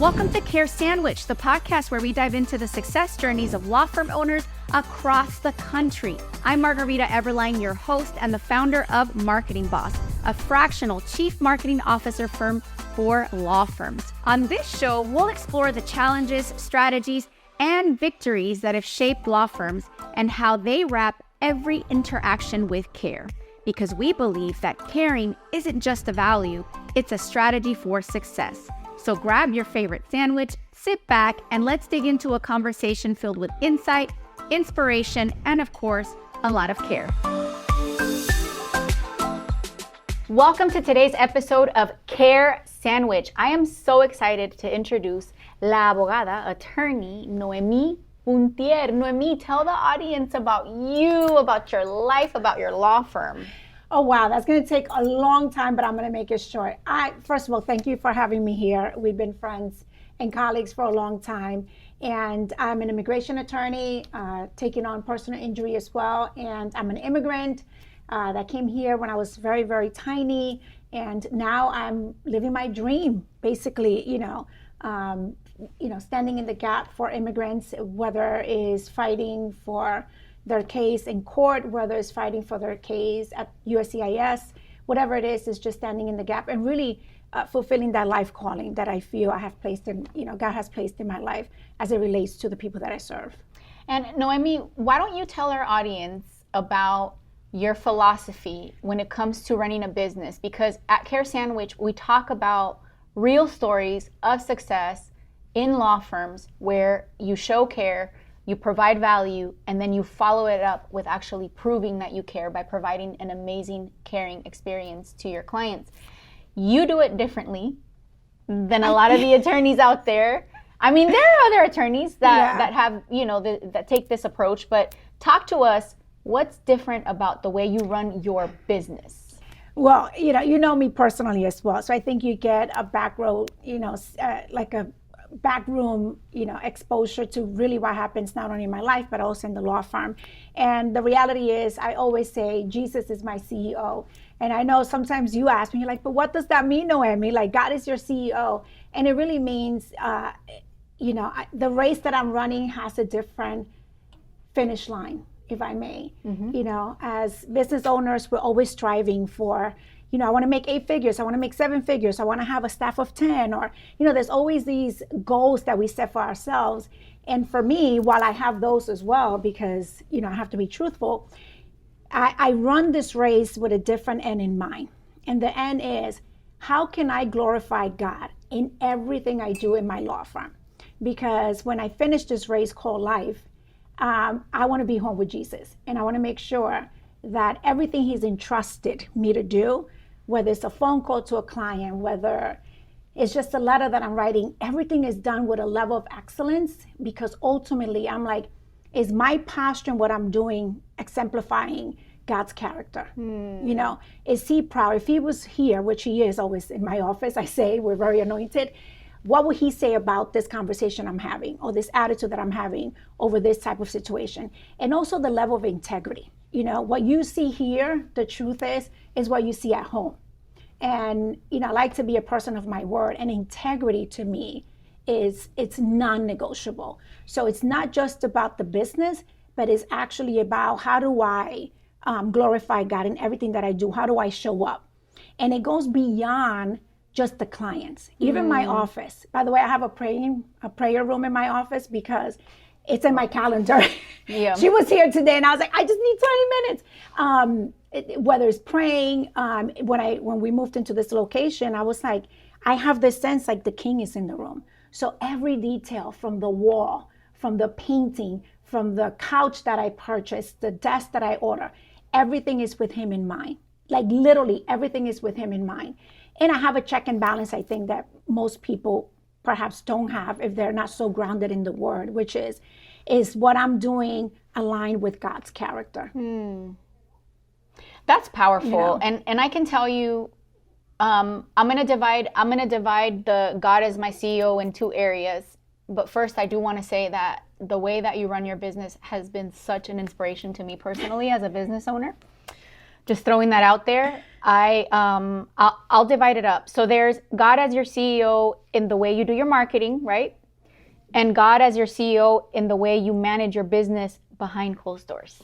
Welcome to Care Sandwich, the podcast where we dive into the success journeys of law firm owners across the country. I'm Margarita Eberline, your host and the founder of Marketing Boss, a fractional chief marketing officer firm for law firms. On this show, we'll explore the challenges, strategies, and victories that have shaped law firms and how they wrap every interaction with care. Because we believe that caring isn't just a value, it's a strategy for success. So grab your favorite sandwich, sit back, and let's dig into a conversation filled with insight, inspiration, and of course, a lot of care. Welcome to today's episode of Care Sandwich. I am so excited to introduce la abogada, attorney, Noemi Puntier. Noemi, tell the audience about you, about your life, about your law firm. Oh, wow. That's going to take a long time, but I'm going to make it short. First of all, thank you for having me here. We've been friends and colleagues for a long time. And I'm an immigration attorney, taking on personal injury as well. And I'm an immigrant that came here when I was very, very tiny. And now I'm living my dream, basically, standing in the gap for immigrants, whether it's fighting for their case in court, whether it's fighting for their case at USCIS, whatever it is just standing in the gap and really fulfilling that life calling that I feel I have placed in, God has placed in my life as it relates to the people that I serve. And Noemi, why don't you tell our audience about your philosophy when it comes to running a business? Because at Care Sandwich, we talk about real stories of success in law firms where you show care, you provide value, and then you follow it up with actually proving that you care by providing an amazing, caring experience to your clients. You do it differently than a lot of the attorneys out there. I mean, there are other attorneys that have, that take this approach, but talk to us, what's different about the way you run your business? Well, you know me personally as well, so I think you get a back row, like a backroom, exposure to really what happens not only in my life, but also in the law firm. And the reality is, I always say, Jesus is my CEO. And I know sometimes you ask me, you're like, but what does that mean, Noemi? Like, God is your CEO. And it really means, the race that I'm running has a different finish line, if I may. Mm-hmm. As business owners, we're always striving for, I want to make 8 figures. I want to make 7 figures. I want to have a staff of 10, or, there's always these goals that we set for ourselves. And for me, while I have those as well, because, I have to be truthful, I run this race with a different end in mind. And the end is, how can I glorify God in everything I do in my law firm? Because when I finish this race called life, I want to be home with Jesus. And I want to make sure that everything he's entrusted me to do, whether it's a phone call to a client, whether it's just a letter that I'm writing, everything is done with a level of excellence, because ultimately I'm like, is my posture and what I'm doing exemplifying God's character? Is he proud? If he was here, which he is always in my office, I say we're very anointed, what would he say about this conversation I'm having, or this attitude that I'm having over this type of situation? And also the level of integrity. What you see here, the truth is what you see at home. And, I like to be a person of my word, and integrity to me it's non-negotiable. So it's not just about the business, but it's actually about how do I glorify God in everything that I do? How do I show up? And it goes beyond just the clients, even my office. By the way, I have a prayer room in my office because it's in my calendar. Yeah. She was here today and I was like, I just need 20 minutes. Whether it's praying, when we moved into this location, I was like, I have this sense like the king is in the room. So every detail, from the wall, from the painting, from the couch that I purchased, the desk that I order, everything is with him in mind. Like literally everything is with him in mind. And I have a check and balance, I think, that most people perhaps don't have if they're not so grounded in the word, which is what I'm doing aligned with God's character. That's powerful. And I can tell you, I'm gonna divide the God as my CEO in 2 areas. But first, I do want to say that the way that you run your business has been such an inspiration to me personally as a business owner. Just throwing that out there. I'll divide it up. So there's God as your CEO in the way you do your marketing, right? And God as your CEO in the way you manage your business behind closed doors.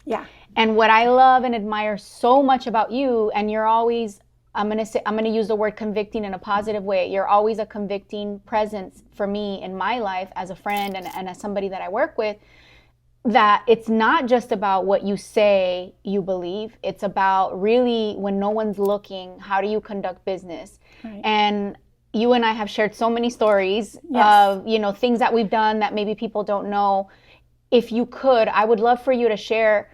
Yeah. And what I love and admire so much about you, and you're always, I'm gonna use the word convicting in a positive way. You're always a convicting presence for me in my life as a friend and as somebody that I work with, that it's not just about what you say you believe. It's about really, when no one's looking, how do you conduct business? Right. And you and I have shared so many stories of, things that we've done that maybe people don't know. If you could, I would love for you to share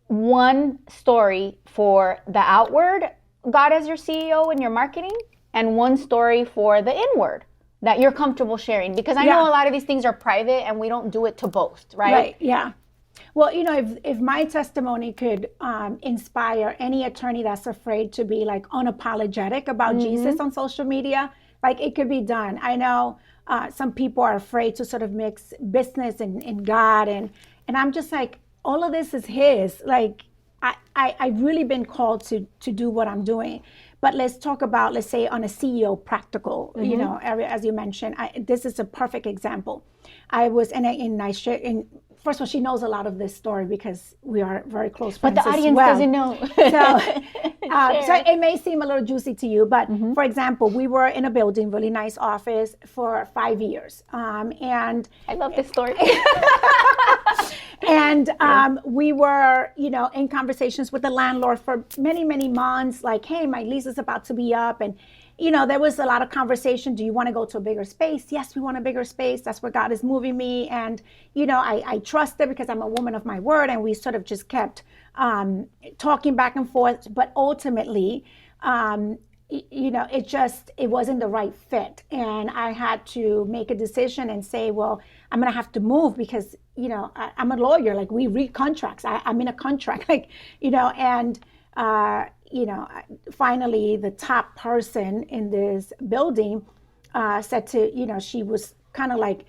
one story for the outward, God as your CEO and your marketing, and one story for the inward that you're comfortable sharing. Because I know a lot of these things are private and we don't do it to boast, right? Right, yeah. Well, if my testimony could inspire any attorney that's afraid to be like unapologetic about Jesus on social media, like it could be done. I know some people are afraid to sort of mix business and God, and I'm just like, all of this is his. Like I've really been called to do what I'm doing. But let's talk about, let's say, on a CEO practical, area, as you mentioned. This is a perfect example. I was first of all, she knows a lot of this story because we are very close friends. But the audience doesn't know. So it may seem a little juicy to you, but for example, we were in a building, really nice office for 5 years. And I love this story. And we were, in conversations with the landlord for many, many months, like, hey, my lease is about to be up. And, there was a lot of conversation. Do you want to go to a bigger space? Yes, we want a bigger space. That's where God is moving me. And, I trusted because I'm a woman of my word. And we sort of just kept talking back and forth. But ultimately, it wasn't the right fit. And I had to make a decision and say, well, I'm going to have to move because, I'm a lawyer. Like, we read contracts. I'm in a contract, finally the top person in this building said to, she was kind of like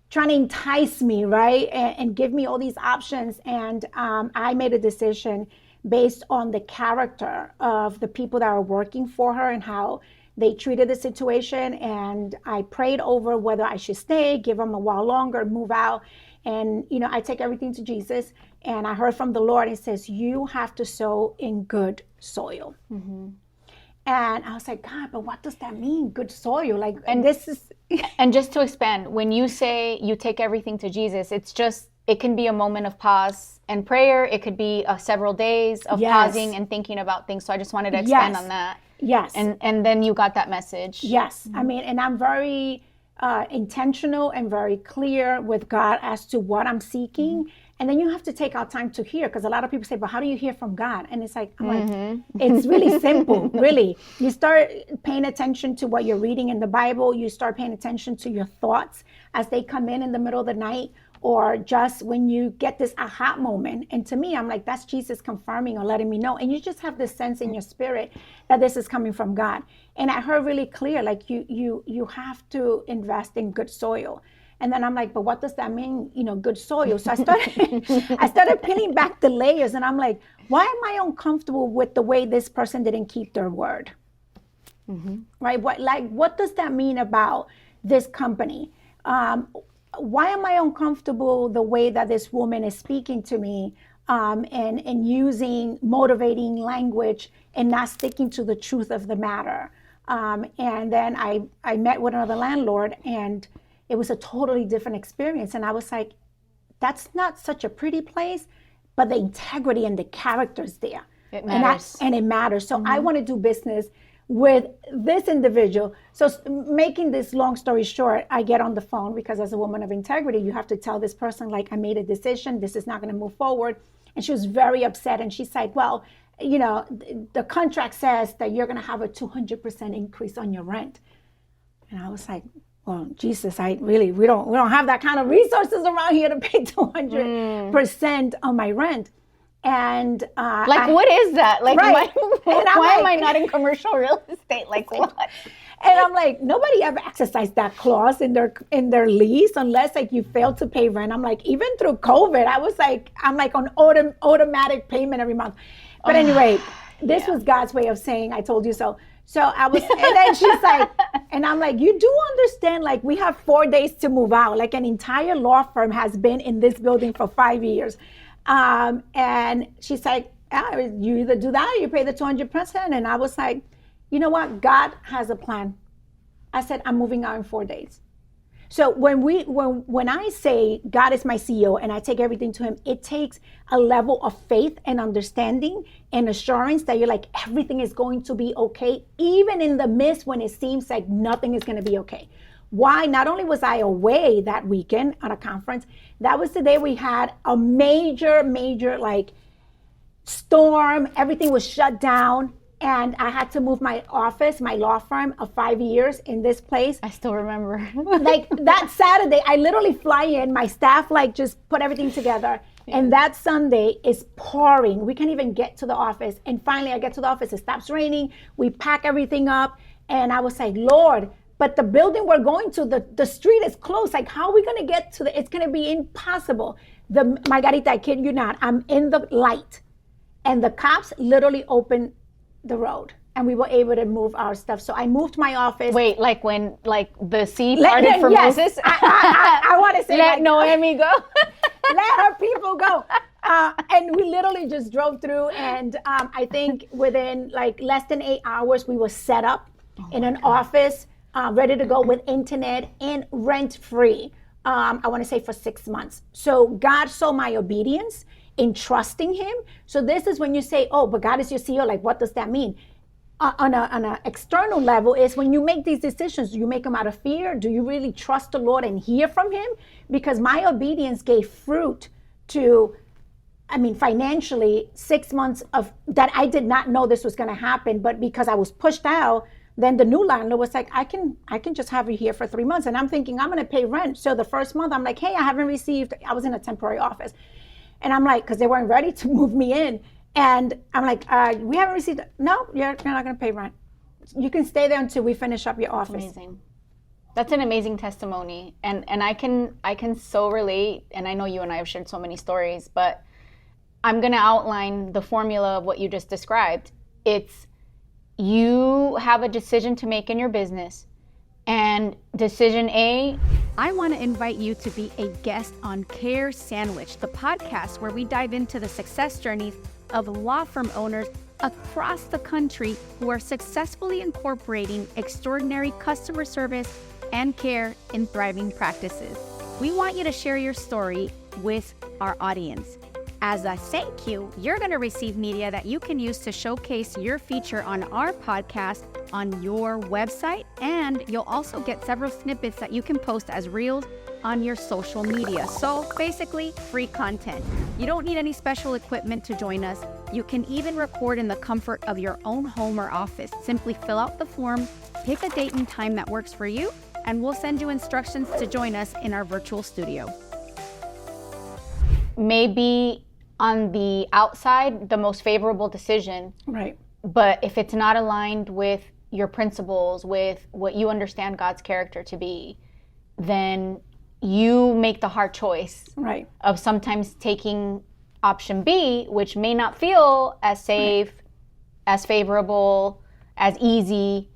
trying to entice me, right? And give me all these options. And I made a decision based on the character of the people that are working for her and how they treated the situation. And I prayed over whether I should stay, give them a while longer, move out. And, I take everything to Jesus. And I heard from the Lord, it says, you have to sow in good soil. Mm-hmm. And I was like, God, but what does that mean? Good soil? Like, and this is... And just to expand, when you say you take everything to Jesus, it can be a moment of pause and prayer. It could be several days of pausing and thinking about things. So I just wanted to expand on that. Yes. And then you got that message. Yes. Mm-hmm. And I'm very intentional and very clear with God as to what I'm seeking. Mm-hmm. And then you have to take out time to hear, because a lot of people say, but how do you hear from God? And it's like, I'm like, it's really simple, really. You start paying attention to what you're reading in the Bible. You start paying attention to your thoughts as they come in the middle of the night, or just when you get this aha moment. And to me, I'm like, that's Jesus confirming or letting me know. And you just have this sense in your spirit that this is coming from God. And I heard really clear, like you have to invest in good soil. And then I'm like, but what does that mean? Good soil. So I started peeling back the layers, and I'm like, why am I uncomfortable with the way this person didn't keep their word? Mm-hmm. Right? What does that mean about this company? Why am I uncomfortable the way that this woman is speaking to me, and using motivating language and not sticking to the truth of the matter? And then I met with another landlord, and it was a totally different experience. And I was like, that's not such a pretty place, but the integrity and the character's there. It matters. And it matters. So I want to do business with this individual. So making this long story short, I get on the phone because as a woman of integrity, you have to tell this person, like, I made a decision. This is not going to move forward. And she was very upset. And she's like, well, the contract says that you're going to have a 200% increase on your rent. And I was like, well, Jesus, we don't have that kind of resources around here to pay 200% on my rent. And what is that? Like, right. why am I not in commercial real estate? Like, what? And I'm like, nobody ever exercised that clause in their lease unless like you fail to pay rent. I'm like, even through COVID, I'm like on automatic payment every month. But anyway, this was God's way of saying, I told you so. So I was, and then she's like, and I'm like, you do understand, like, we have 4 days to move out. Like, an entire law firm has been in this building for 5 years. And she's like, you either do that or you pay the 200%. And I was like, you know what? God has a plan. I said, I'm moving out in 4 days. So when I say God is my CEO and I take everything to him, it takes a level of faith and understanding and assurance that you're like, everything is going to be okay, even in the midst when it seems like nothing is going to be okay. Why? Not only was I away that weekend at a conference, that was the day we had a major like storm. Everything was shut down. And I had to move my office, my law firm of 5 years in this place. I still remember. Like that Saturday, I literally fly in, my staff like just put everything together. Yeah. And that Sunday is pouring. We can't even get to the office. And finally I get to the office, it stops raining. We pack everything up. And I was like, Lord, but the building we're going to, the street is closed. Like, how are we going to get to it's going to be impossible. Margarita, I kid you not, I'm in the light. And the cops literally opened the road, and we were able to move our stuff. So I moved my office. Wait, like when the sea parted for yes, Moses? I want to say let Noemi go. Let her people go. And we literally just drove through, and I think within like less than 8 hours, we were set up in an office, ready to go with internet and rent free. I want to say for 6 months. So God saw my obedience in trusting him. So this is when you say, oh, but God is your CEO. Like, what does that mean? On an external level is when you make these decisions, do you make them out of fear? Do you really trust the Lord and hear from him? Because my obedience gave fruit to, financially 6 months of that. I did not know this was going to happen, but because I was pushed out, then the new landlord was like, I can just have you here for 3 months. And I'm thinking, I'm going to pay rent. So the first month I'm like, hey, I was in a temporary office. And I'm like, because they weren't ready to move me in. And I'm like, we haven't received, no, you're not going to pay rent. You can stay there until we finish up your office. Amazing. That's an amazing testimony. And I can so relate. And I know you and I have shared so many stories, but I'm going to outline the formula of what you just described. It's you have a decision to make in your business. And decision A, I want to invite you to be a guest on Care Sandwich, the podcast where we dive into the success journeys of law firm owners across the country who are successfully incorporating extraordinary customer service and care in thriving practices. We want you to share your story with our audience. As a thank you, you're going to receive media that you can use to showcase your feature on our podcast on your website, and you'll also get several snippets that you can post as reels on your social media. So basically, free content. You don't need any special equipment to join us. You can even record in the comfort of your own home or office. Simply fill out the form, pick a date and time that works for you, and we'll send you instructions to join us in our virtual studio. Maybe on the outside, the most favorable decision. Right. But if it's not aligned with your principles, with what you understand God's character to be, then you make the hard choice. Right. Of sometimes taking option B, which may not feel as safe, right, as favorable, as easy.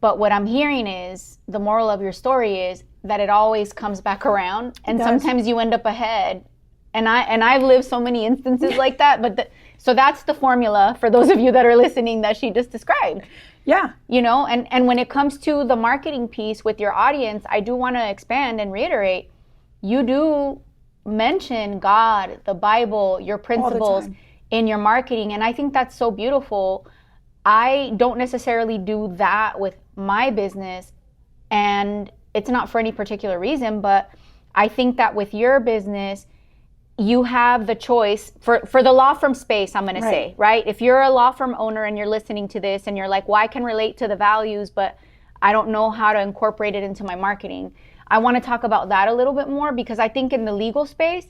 But what I'm hearing is, the moral of your story is that it always comes back around, and sometimes you end up ahead. And I've lived so many instances like that, but so that's the formula for those of you that are listening that she just described. Yeah. You know, and when it comes to the marketing piece with your audience, I do want to expand and reiterate, you do mention God, the Bible, your principles in your marketing. And I think that's so beautiful. I don't necessarily do that with my business, and it's not for any particular reason, but I think that with your business, you have the choice for the law firm space, I'm going to say, right? If you're a law firm owner and you're listening to this and you're like, well, I can relate to the values, but I don't know how to incorporate it into my marketing. I want to talk about that a little bit more, because I think in the legal space,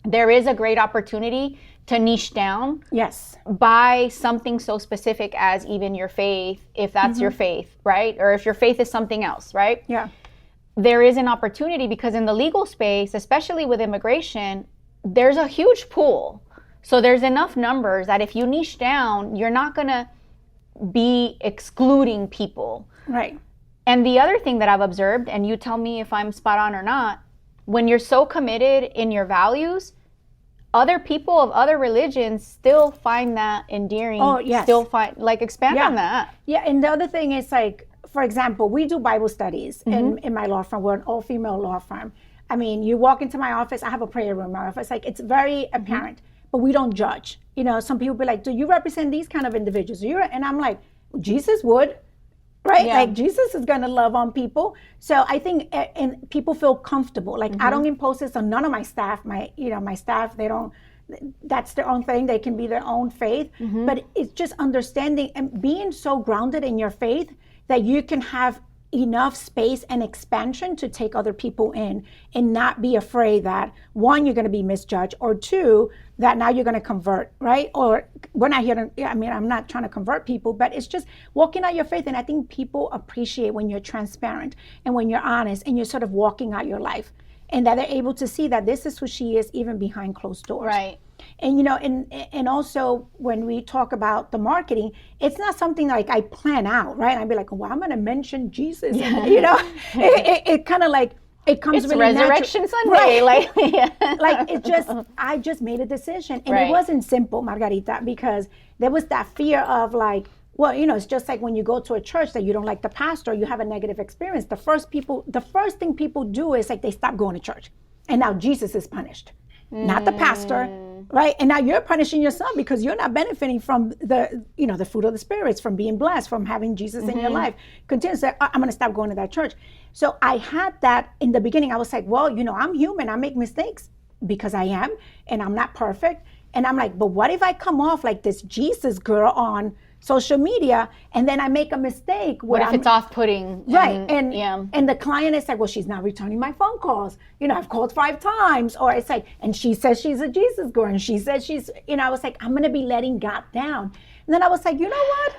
there is a great opportunity to niche down. Yes. By something so specific as even your faith, if that's your faith, right? Or if your faith is something else, right? Yeah. There is an opportunity, because in the legal space, especially with immigration, there's a huge pool. So there's enough numbers that if you niche down, you're not going to be excluding people. Right. And the other thing that I've observed, and you tell me if I'm spot on or not, when you're so committed in your values, other people of other religions still find that endearing. Oh, yes. Still find, like, expand on that. Yeah, and the other thing is, like, for example, we do Bible studies in my law firm. We're an all-female law firm. I mean, you walk into my office, I have a prayer room in my office. Like, it's very apparent, but we don't judge. You know, some people be like, do you represent these kind of individuals? And I'm like, Jesus would. Right? Yeah. Like, Jesus is going to love on people. So I think, and people feel comfortable. Like, I don't impose this on none of my staff. My staff, they don't, that's their own thing. They can be their own faith. But it's just understanding and being so grounded in your faith that you can have enough space and expansion to take other people in and not be afraid that, one, you're going to be misjudged, or two, that now you're going to convert, right? Or we're not here to, I mean, I'm not trying to convert people, but it's just walking out your faith. And I think people appreciate when you're transparent and when you're honest and you're sort of walking out your life, and that they're able to see that this is who she is even behind closed doors. Right. And, you know, and also when we talk about the marketing, it's not something like I plan out, right? I'd be like, well, I'm going to mention Jesus. And, you know, it kind of like, it comes it's really Resurrection natural. Sunday. Right. Like, like, it just, I just made a decision. And it wasn't simple, Margarita, because there was that fear of like, well, you know, it's just like when you go to a church that you don't like the pastor, you have a negative experience. The first thing people do is like they stop going to church. And now Jesus is punished, not the pastor, right? And now you're punishing yourself because you're not benefiting from the, you know, the fruit of the spirits, from being blessed, from having Jesus in your life. Continue to say, I'm going to stop going to that church. So I had that in the beginning. I was like, well, you know, I'm human. I make mistakes because I am, and I'm not perfect. And I'm like, but what if I come off like this Jesus girl on social media, and then I make a mistake? What if it's off-putting? Right, and the client is like, well, she's not returning my phone calls. You know, I've called 5 times. Or it's like, and she says she's a Jesus girl, and she says she's, you know, I was like, I'm going to be letting God down. And then I was like, you know what?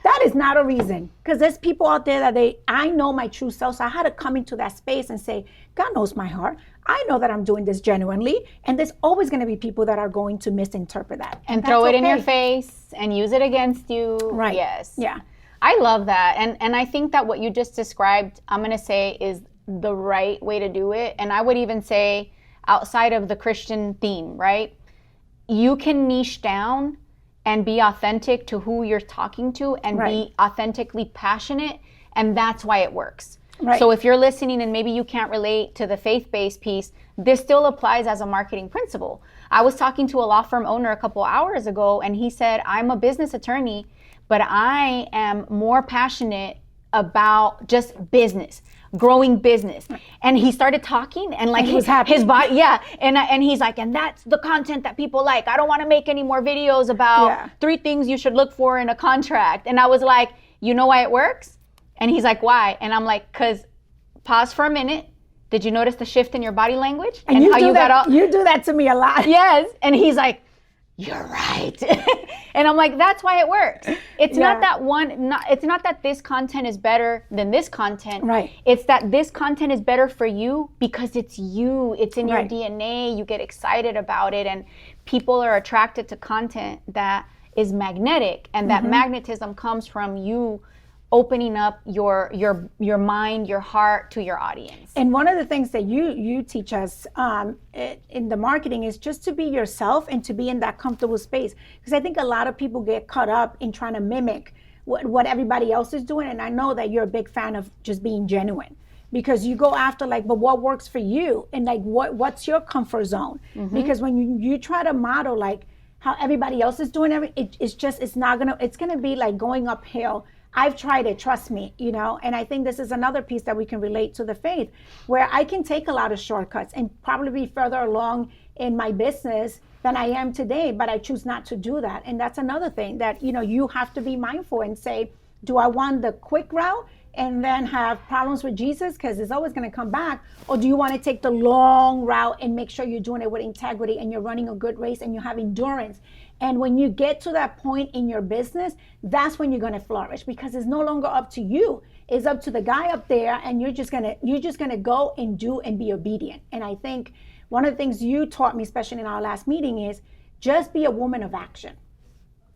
That is not a reason, because there's people out there that I know my true self. So I had to come into that space and say, God knows my heart. I know that I'm doing this genuinely, and there's always going to be people that are going to misinterpret that. And throw it in your face and use it against you. Right. Yes. Yeah. I love that. And I think that what you just described, I'm going to say, is the right way to do it. And I would even say, outside of the Christian theme, right? You can niche down and be authentic to who you're talking to, and be authentically passionate. And that's why it works. Right. So if you're listening and maybe you can't relate to the faith-based piece, this still applies as a marketing principle. I was talking to a law firm owner a couple hours ago, and he said, I'm a business attorney, but I am more passionate about just business, growing business. And he started talking, and like, he was happy. His body, and he's like, and that's the content that people like. I don't want to make any more videos about 3 things you should look for in a contract. And I was like, you know why it works? And he's like, why? And I'm like, because, pause for a minute. Did you notice the shift in your body language? And you do that to me a lot. Yes. And he's like, you're right. And I'm like, that's why it works. It's not that it's not that this content is better than this content. Right. It's that this content is better for you because it's you. It's in your DNA. You get excited about it. And people are attracted to content that is magnetic. And that magnetism comes from you opening up your mind, your heart to your audience. And one of the things that you teach us in the marketing is just to be yourself and to be in that comfortable space. Because I think a lot of people get caught up in trying to mimic what everybody else is doing. And I know that you're a big fan of just being genuine, because you go after like, but what works for you? And like, what's your comfort zone? Because when you try to model like how everybody else is doing it's going to be like going uphill. I've tried it, trust me, you know, and I think this is another piece that we can relate to the faith, where I can take a lot of shortcuts and probably be further along in my business than I am today, but I choose not to do that. And that's another thing that, you know, you have to be mindful and say, do I want the quick route and then have problems with Jesus because it's always going to come back? Or do you want to take the long route and make sure you're doing it with integrity and you're running a good race and you have endurance? And when you get to that point in your business, that's when you're going to flourish, because it's no longer up to you. It's up to the guy up there, and you're just going to go and do and be obedient. And I think one of the things you taught me, especially in our last meeting, is just be a woman of action.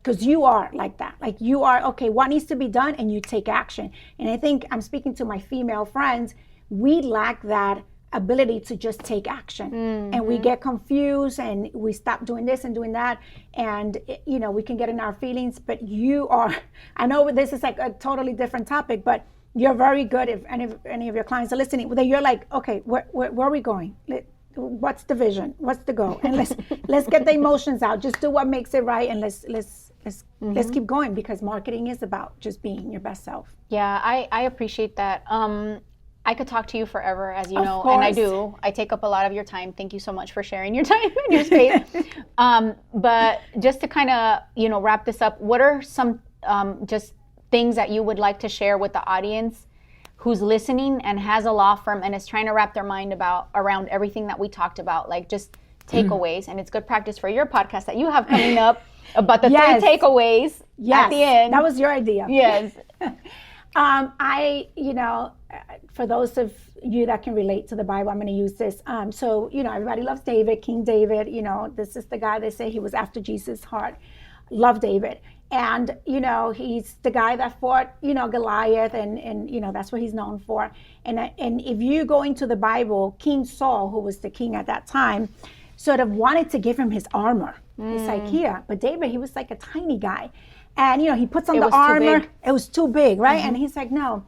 Because you are like that. Like you are, okay, what needs to be done, and you take action. And I think I'm speaking to my female friends, we lack that ability to just take action. And we get confused and we stop doing this and doing that. And, you know, we can get in our feelings, but you are, I know this is like a totally different topic, but you're very good. If any of your clients are listening, that you're like, okay, where are we going? What's the vision? What's the goal? And let's get the emotions out. Just do what makes it right, and let's keep going, because marketing is about just being your best self. Yeah, I appreciate that. I could talk to you forever, as you Of know, course. and I do. I take up a lot of your time. Thank you so much for sharing your time and your space. But just to kind of, you know, wrap this up, what are some just things that you would like to share with the audience who's listening and has a law firm and is trying to wrap their mind around everything that we talked about, like just takeaways? And it's good practice for your podcast that you have coming up about the Yes. 3 takeaways at the end. That was your idea. Yes. You know, for those of you that can relate to the Bible, I'm going to use this. So, you know, everybody loves David, King David. You know, this is the guy they say he was after Jesus' heart. Love David. And, you know, he's the guy that fought, you know, Goliath, and you know, that's what he's known for. And if you go into the Bible, King Saul, who was the king at that time, sort of wanted to give him his armor. It's like, here. But David, he was like a tiny guy. And, you know, he puts on the armor. It was too big, right? And he's like, no.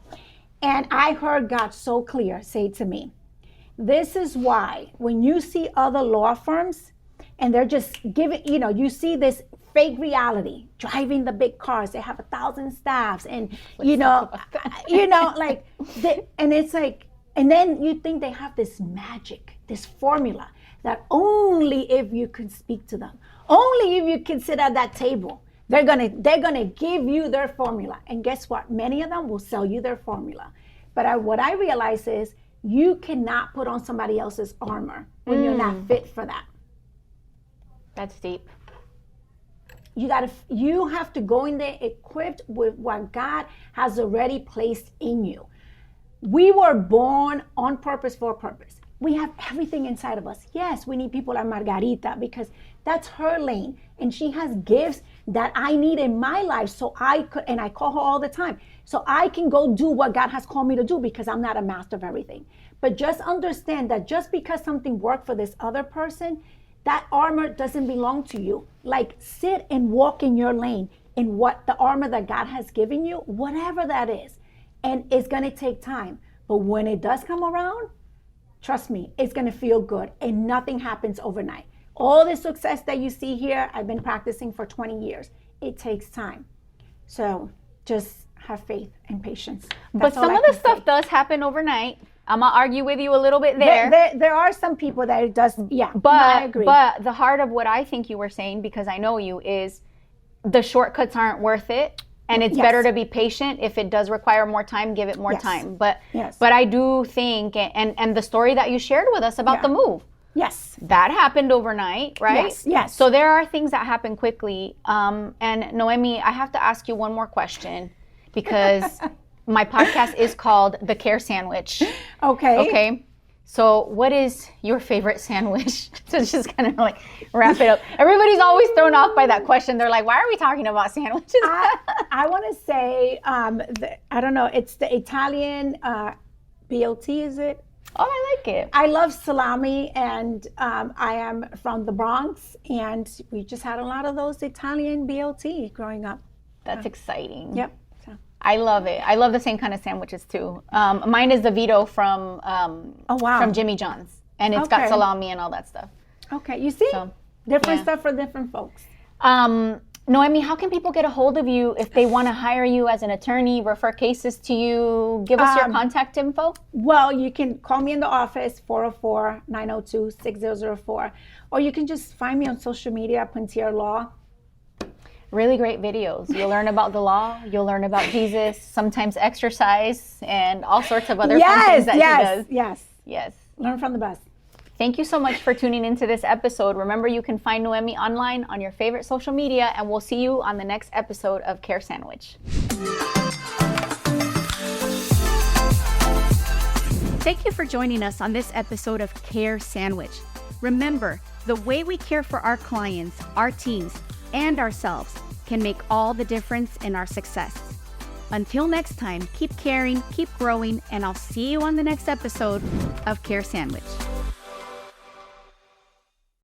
And I heard God so clear say to me, this is why when you see other law firms and they're just giving, you know, you see this fake reality, driving the big cars, they have 1,000 staffs, and, you know, like, and it's like, and then you think they have this magic, this formula that only if you can speak to them, only if you can sit at that table, they're gonna give you their formula. And guess what? Many of them will sell you their formula. But what I realize is you cannot put on somebody else's armor when you're not fit for that. That's deep. You have to go in there equipped with what God has already placed in you. We were born on purpose for a purpose. We have everything inside of us. Yes, we need people like Margarita, because that's her lane. And she has gifts that I need in my life, so I could, and I call her all the time, so I can go do what God has called me to do, because I'm not a master of everything. But just understand that just because something worked for this other person, that armor doesn't belong to you. Like, sit and walk in your lane, in what the armor that God has given you, whatever that is. And it's gonna take time. But when it does come around, trust me, it's gonna feel good, and nothing happens overnight. All the success that you see here, I've been practicing for 20 years. It takes time. So just have faith and patience. But some of the stuff does happen overnight. I'm gonna argue with you a little bit there. There are some people that it does, yeah. But I agree. But the heart of what I think you were saying, because I know you, is the shortcuts aren't worth it, and it's better to be patient. If it does require more time, give it more time. But I do think, and the story that you shared with us about the move. Yes. That happened overnight, right? Yes. So there are things that happen quickly. And Noemi, I have to ask you one more question, because my podcast is called The Care Sandwich. Okay. So what is your favorite sandwich? So just kind of like wrap it up. Everybody's always thrown off by that question. They're like, why are we talking about sandwiches? I want to say, I don't know, it's the Italian BLT, is it? Oh, I like it. I love salami, and I am from the Bronx, and we just had a lot of those Italian BLT growing up. That's exciting. Yep. I love it. I love the same kind of sandwiches too. Mine is the Vito from from Jimmy John's, and it's got salami and all that stuff. Okay, you see, different stuff for different folks. Noemi, how can people get a hold of you if they want to hire you as an attorney, refer cases to you? Give us your contact info. Well, you can call me in the office, 404-902-6004, or you can just find me on social media, Puntier Law. Really great videos. You'll learn about the law. You'll learn about Jesus, sometimes exercise, and all sorts of other fun things that he does. Yes. Learn from the best. Thank you so much for tuning into this episode. Remember, you can find Noemi online on your favorite social media, and we'll see you on the next episode of Care Sandwich. Thank you for joining us on this episode of Care Sandwich. Remember, The way we care for our clients, our teams, and ourselves can make all the difference in our success. Until next time, keep caring, keep growing, and I'll see you on the next episode of Care Sandwich.